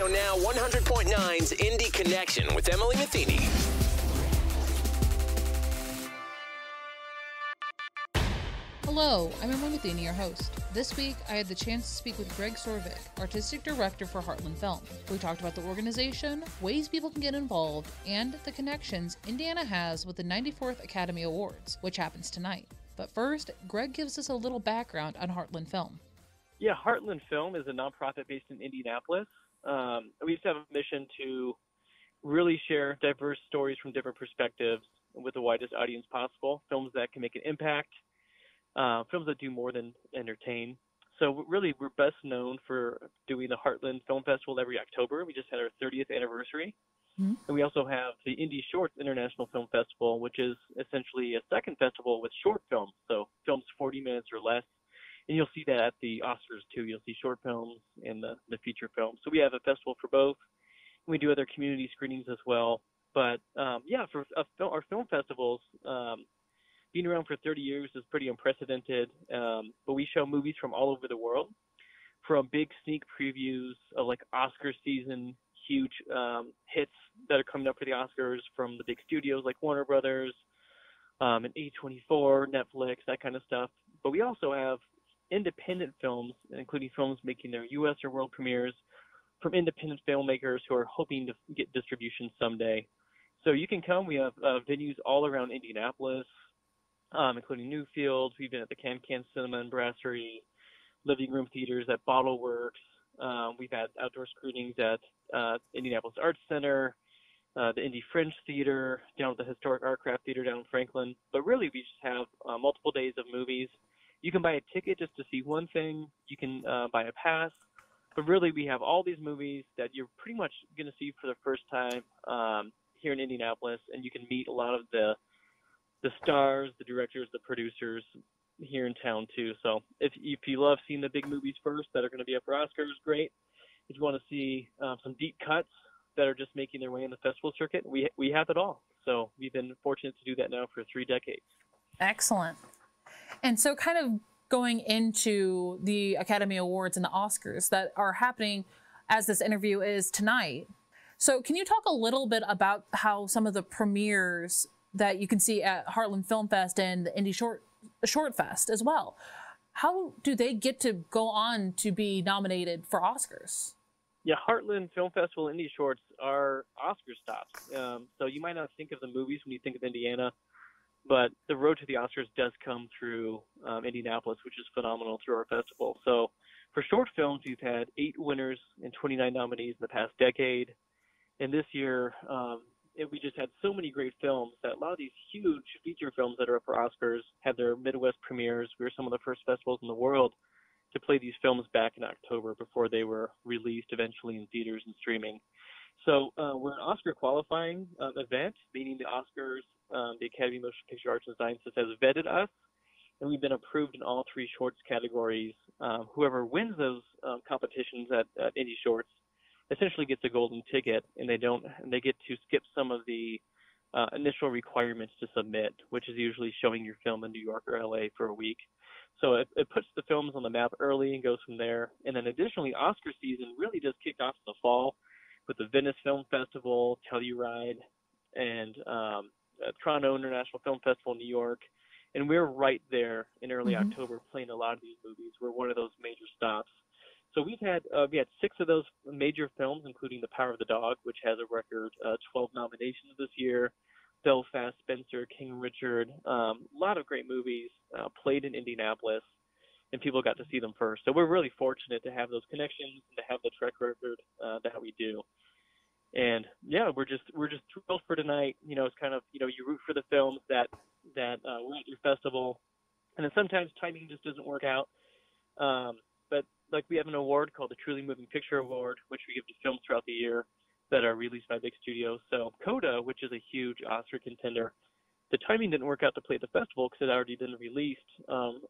RadioNOW 100.9's Indy Connection with Emily Metheny. Hello, I'm Emily Metheny, your host. This week, I had the chance to speak with Greg Sorvig, Artistic Director for Heartland Film. We talked about the organization, ways people can get involved, and the connections Indiana has with the 94th Academy Awards, which happens tonight. But first, Greg gives us a little background on Heartland Film. Yeah, Heartland Film is a nonprofit based in Indianapolis. We just have a mission to really share diverse stories from different perspectives with the widest audience possible, films that can make an impact, films that do more than entertain. So really, we're best known for doing the Heartland Film Festival every October. We just had our 30th anniversary. Mm-hmm. And we also have the Indy Shorts International Film Festival, which is essentially a second festival with short films, so films 40 minutes or less. And you'll see that at the Oscars, too. You'll see short films and the feature films. So we have a festival for both. We do other community screenings as well. But, for our film festivals, being around for 30 years is pretty unprecedented. But we show movies from all over the world, from big sneak previews of, like, Oscar season, huge hits that are coming up for the Oscars from the big studios like Warner Brothers, and A24, Netflix, that kind of stuff. But we also have independent films, including films making their U.S. or world premieres from independent filmmakers who are hoping to get distribution someday. So you can come. We have venues all around Indianapolis, including Newfield. We've been at the Can Cinema and Brasserie, living room theaters at Bottleworks. We've had outdoor screenings at Indianapolis Arts Center, the Indy Fringe Theater, down at the Historic Artcraft Theater down in Franklin. But really, we just have multiple days of movies. You can buy a ticket just to see one thing. You can buy a pass. But really, we have all these movies that you're pretty much going to see for the first time here in Indianapolis, and you can meet a lot of the stars, the directors, the producers here in town, too. So if you love seeing the big movies first that are going to be up for Oscars, great. If you want to see some deep cuts that are just making their way in the festival circuit, we have it all. So we've been fortunate to do that now for 3 decades. Excellent. And so kind of going into the Academy Awards and the Oscars that are happening as this interview is tonight. So can you talk a little bit about how some of the premieres that you can see at Heartland Film Fest and the Indy Short Fest as well, how do they get to go on to be nominated for Oscars? Yeah, Heartland Film Festival Indy Shorts are Oscar stops. So you might not think of the movies when you think of Indiana, but the road to the Oscars does come through Indianapolis, which is phenomenal through our festival. So for short films, we've had 8 winners and 29 nominees in the past decade. And this year, we just had so many great films that a lot of these huge feature films that are up for Oscars had their Midwest premieres. We were some of the first festivals in the world to play these films back in October before they were released eventually in theaters and streaming. So we're an Oscar qualifying event, meaning the Oscars, the Academy of Motion Picture Arts and Sciences has vetted us, and we've been approved in all 3 shorts categories. Whoever wins those competitions at Indy Shorts essentially gets a golden ticket, and they get to skip some of the initial requirements to submit, which is usually showing your film in New York or LA for a week. So it puts the films on the map early and goes from there. And then additionally, Oscar season really just kicked off in the fall with the Venice Film Festival, Telluride, and Toronto International Film Festival in New York. And we're right there in early October playing a lot of these movies. We're one of those major stops. So we had 6 of those major films, including The Power of the Dog, which has a record 12 nominations this year, Belfast, Spencer, King Richard, a lot of great movies played in Indianapolis, and people got to see them first. So we're really fortunate to have those connections and to have the track record that we do. And yeah, we're just thrilled for tonight. You know, it's kind of, you root for the films that were at your festival, and then sometimes timing just doesn't work out. But like we have an award called the Truly Moving Picture Award, which we give to films throughout the year that are released by big studios. So Coda, which is a huge Oscar contender, the timing didn't work out to play at the festival because it had already been released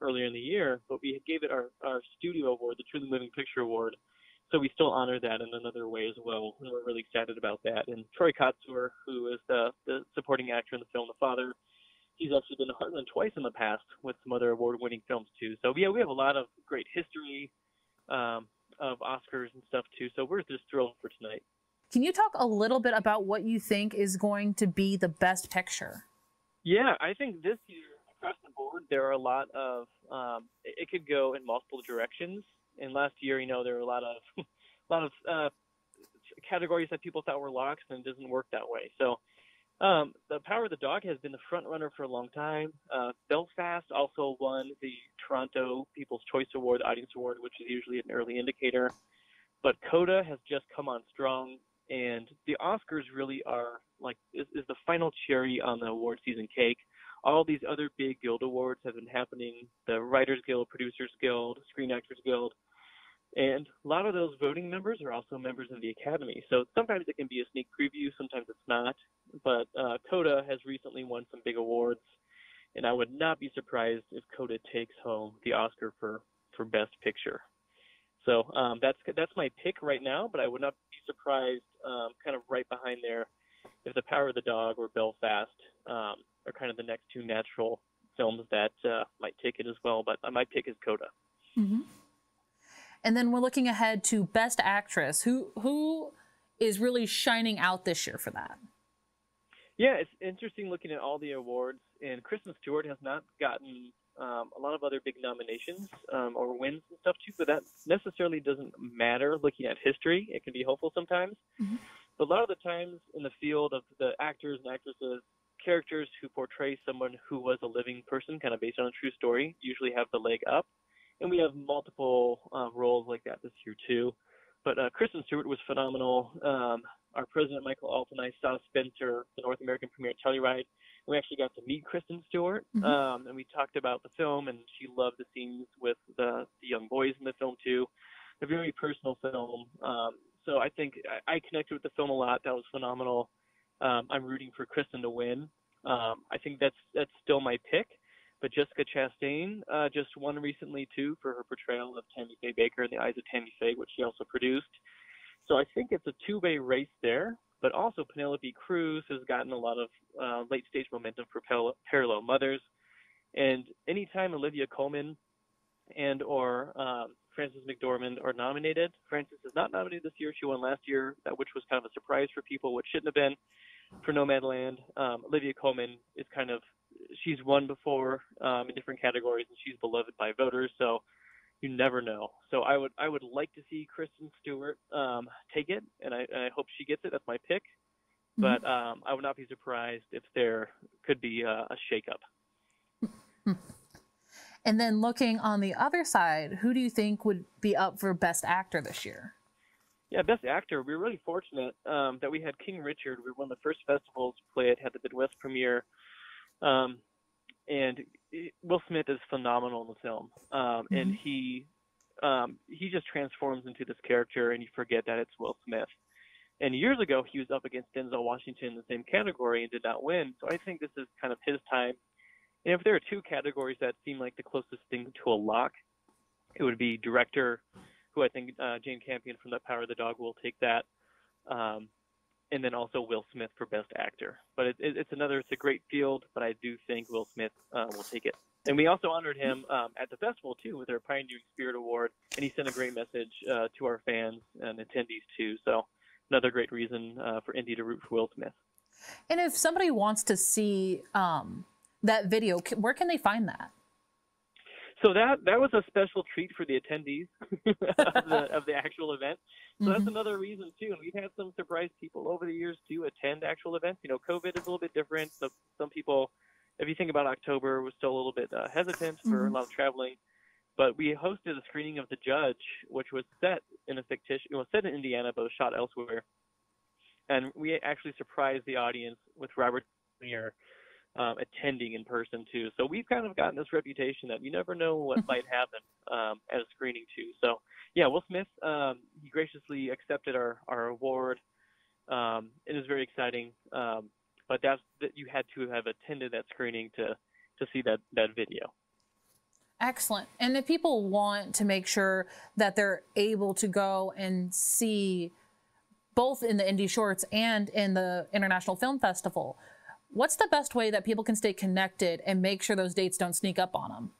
earlier in the year, but we gave it our studio award, the Truly Moving Picture Award. So we still honor that in another way as well, and we're really excited about that. And Troy Kotsur, who is the supporting actor in the film The Father, he's actually been to Heartland twice in the past with some other award-winning films too. So yeah, we have a lot of great history, of Oscars and stuff too. So we're just thrilled for tonight. Can you talk a little bit about what you think is going to be the best picture? Yeah, I think this year across the board there are a lot of it could go in multiple directions. And last year, there were a lot of categories that people thought were locks, and it doesn't work that way. So The Power of the Dog has been the front runner for a long time. Belfast also won the Toronto People's Choice Award, the Audience Award, which is usually an early indicator. But Coda has just come on strong, and the Oscars really are is the final cherry on the award season cake. All these other big guild awards have been happening: the Writers Guild, Producers Guild, Screen Actors Guild. And a lot of those voting members are also members of the Academy. So sometimes it can be a sneak preview, sometimes it's not. But Coda has recently won some big awards, and I would not be surprised if Coda takes home the Oscar for Best Picture. So that's my pick right now, but I would not be surprised kind of right behind there if The Power of the Dog or Belfast are kind of the next two natural films that might take it as well. But my pick is Coda. Mm-hmm. And then we're looking ahead to Best Actress. Who is really shining out this year for that? Yeah, it's interesting looking at all the awards, and Kristen Stewart has not gotten a lot of other big nominations or wins and stuff too, but that necessarily doesn't matter looking at history. It can be helpful sometimes. Mm-hmm. But a lot of the times in the field of the actors and actresses, characters who portray someone who was a living person, kind of based on a true story, usually have the leg up. And we have multiple roles like that this year too. But Kristen Stewart was phenomenal. Our president, Michael Alt, and I saw Spencer, the North American premiere Telluride. We actually got to meet Kristen Stewart, mm-hmm. And we talked about the film, and she loved the scenes with the young boys in the film too. A very personal film. So I think I connected with the film a lot. That was phenomenal. I'm rooting for Kristen to win. I think that's still my pick. But Jessica Chastain just won recently, too, for her portrayal of Tammy Faye Baker in The Eyes of Tammy Faye, which she also produced. So I think it's a two-way race there. But also Penelope Cruz has gotten a lot of late-stage momentum for Parallel Mothers. And anytime Olivia Colman and or Frances McDormand are nominated, Frances is not nominated this year. She won last year, which was kind of a surprise for people, which shouldn't have been for Nomadland. Olivia Colman is she's won before in different categories, and she's beloved by voters, so you never know. So I would like to see Kristen Stewart take it, and I hope she gets it. That's my pick. Mm-hmm. But I would not be surprised if there could be a shakeup. And then looking on the other side, who do you think would be up for Best Actor this year? Yeah, Best Actor. We were really fortunate that we had King Richard. We were one of the first festivals to play it, had the Midwest premiere. And Will Smith is phenomenal in the film. Mm-hmm. And he just transforms into this character, and you forget that it's Will Smith. And years ago, he was up against Denzel Washington in the same category and did not win. So I think this is kind of his time. And if there are two categories that seem like the closest thing to a lock, it would be director, who I think Jane Campion from The Power of the Dog will take that. And then also Will Smith for Best Actor. But it's a great field, but I do think Will Smith will take it. And we also honored him at the festival, too, with our Pioneering Spirit Award, and he sent a great message to our fans and attendees, too. So another great reason for Indy to root for Will Smith. And if somebody wants to see that video, where can they find that? So that was a special treat for the attendees of the actual event. So that's another reason, too. And we've had some surprise people over the years to attend actual events. COVID is a little bit different. So some people, if you think about October, was still a little bit hesitant for a lot of traveling. But we hosted a screening of The Judge, which was set in set in Indiana, but was shot elsewhere. And we actually surprised the audience with Robert De Niro attending in person too. So we've kind of gotten this reputation that you never know what might happen at a screening too. So yeah, Will Smith, he graciously accepted our award. It is very exciting. But that you had to have attended that screening to see that video. Excellent. And if people want to make sure that they're able to go and see both in the Indy Shorts and in the International Film Festival, what's the best way that people can stay connected and make sure those dates don't sneak up on them?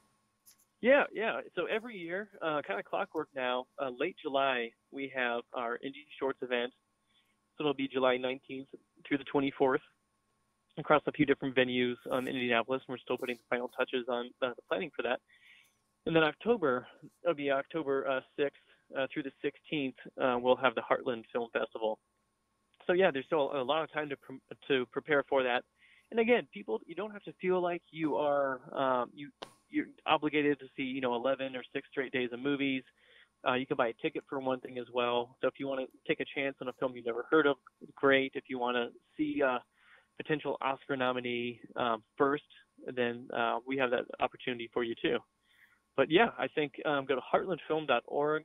Yeah. So every year, kind of clockwork now, late July, we have our Indy Shorts event. So it'll be July 19th through the 24th across a few different venues in Indianapolis. And we're still putting the final touches on the planning for that. And then October, it'll be October 6th through the 16th, we'll have the Heartland Film Festival. So yeah, there's still a lot of time to prepare for that. And again, people, you don't have to feel like you are you're obligated to see 11 or 6 straight days of movies. You can buy a ticket for one thing as well. So if you want to take a chance on a film you've never heard of, great. If you want to see a potential Oscar nominee first, then we have that opportunity for you too. But yeah, I think go to heartlandfilm.org.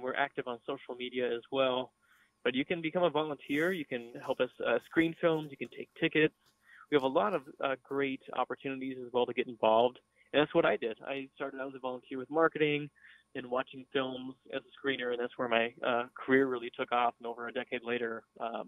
We're active on social media as well. But you can become a volunteer. You can help us screen films. You can take tickets. We have a lot of great opportunities as well to get involved. And that's what I did. I started out as a volunteer with marketing and watching films as a screener, and that's where my career really took off. And over a decade later, I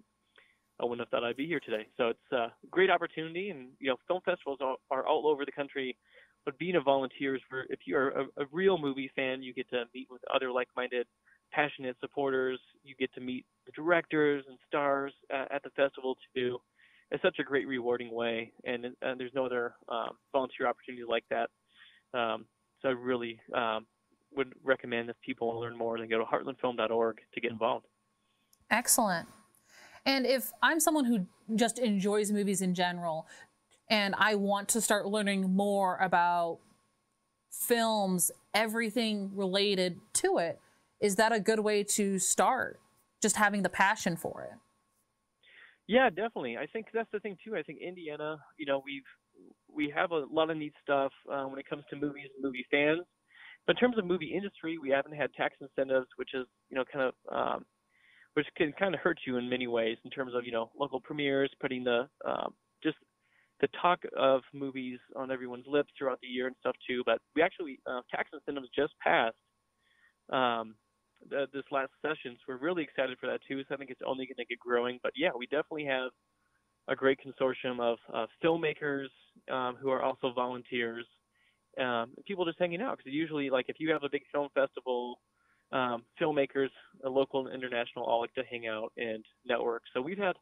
wouldn't have thought I'd be here today. So it's a great opportunity. And, film festivals are all over the country. But being a volunteer is where, if you're a real movie fan, you get to meet with other like-minded, passionate supporters. You get to meet the directors and stars at the festival too. It's such a great, rewarding way, and there's no other volunteer opportunity like that. So I really would recommend if people want to learn more, then go to heartlandfilm.org to get involved. Excellent. And if I'm someone who just enjoys movies in general, and I want to start learning more about films, everything related to it, is that a good way to start? Just having the passion for it? Yeah, definitely. I think that's the thing too. I think Indiana, we have a lot of neat stuff when it comes to movies and movie fans. But in terms of movie industry, we haven't had tax incentives, which is which can kind of hurt you in many ways in terms of local premieres, putting the just the talk of movies on everyone's lips throughout the year and stuff too. But we actually tax incentives just passed this last session, so we're really excited for that too. So I think it's only going to get growing. But yeah, we definitely have a great consortium of filmmakers who are also volunteers, people just hanging out. Because usually, like if you have a big film festival, filmmakers, local and international, all like to hang out and network. So we've had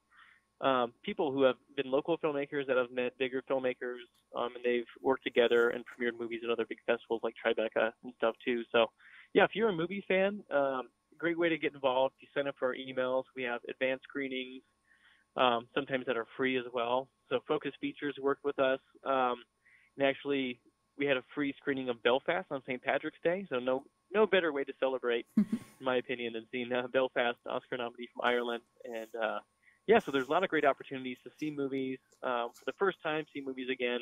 people who have been local filmmakers that have met bigger filmmakers, and they've worked together and premiered movies at other big festivals like Tribeca and stuff too. So yeah, if you're a movie fan, great way to get involved. You sign up for our emails. We have advanced screenings, sometimes that are free as well. So Focus Features worked with us. And actually, we had a free screening of Belfast on St. Patrick's Day. So no better way to celebrate, in my opinion, than seeing Belfast, Oscar nominee from Ireland. And yeah, so there's a lot of great opportunities to see movies for the first time, see movies again,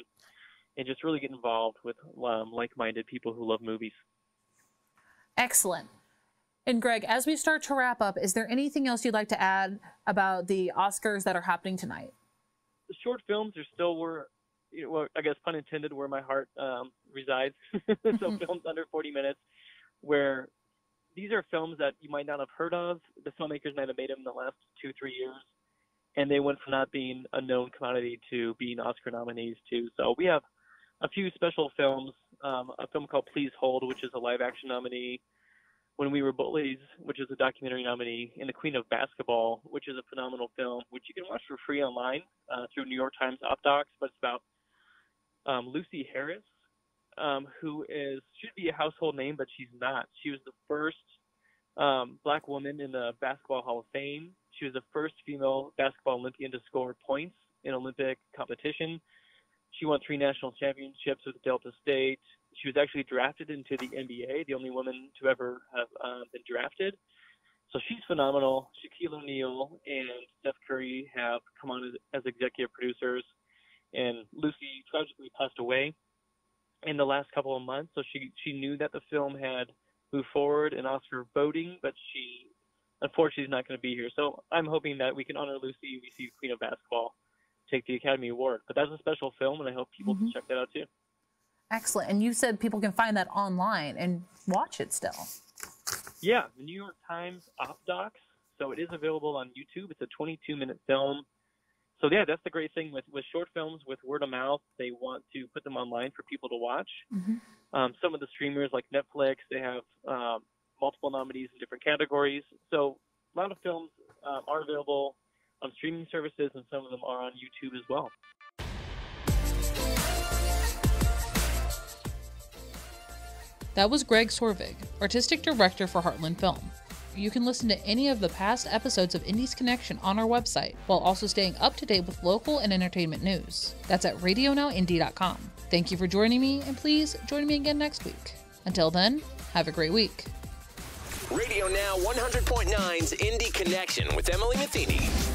and just really get involved with like-minded people who love movies. Excellent. And Greg, as we start to wrap up, is there anything else you'd like to add about the Oscars that are happening tonight? The short films are still where, I guess pun intended, where my heart resides. So films under 40 minutes, where these are films that you might not have heard of. The filmmakers might have made them in the last 2-3 years, and they went from not being a known commodity to being Oscar nominees too. So we have a few special films, a film called Please Hold, which is a live-action nominee, When We Were Bullies, which is a documentary nominee, and The Queen of Basketball, which is a phenomenal film, which you can watch for free online through New York Times OpDocs, but it's about Lucy Harris, who should be a household name, but she's not. She was the first black woman in the Basketball Hall of Fame. She was the first female basketball Olympian to score points in Olympic competition. She won 3 national championships with Delta State. She was actually drafted into the NBA, the only woman to ever have been drafted. So she's phenomenal. Shaquille O'Neal and Steph Curry have come on as executive producers, and Lucy tragically passed away in the last couple of months. So she knew that the film had moved forward in Oscar voting, but she unfortunately is not going to be here. So I'm hoping that we can honor Lucy. We see Queen of Basketball take the Academy Award. But that's a special film, and I hope people can check that out too. Excellent. And you said people can find that online and watch it still. Yeah, the New York Times OpDocs. So it is available on YouTube. It's a 22-minute film. So yeah, that's the great thing with short films, with word of mouth. They want to put them online for people to watch. Some of the streamers like Netflix, they have multiple nominees in different categories. So a lot of films are available on streaming services, and some of them are on YouTube as well. That was Greg Sorvig, Artistic Director for Heartland Film. You can listen to any of the past episodes of Indy's Connection on our website, while also staying up to date with local and entertainment news. That's at RadioNOWindy.com. Thank you for joining me, and please join me again next week. Until then, have a great week. Radio Now 100.9's Indy Connection with Emily Metheny.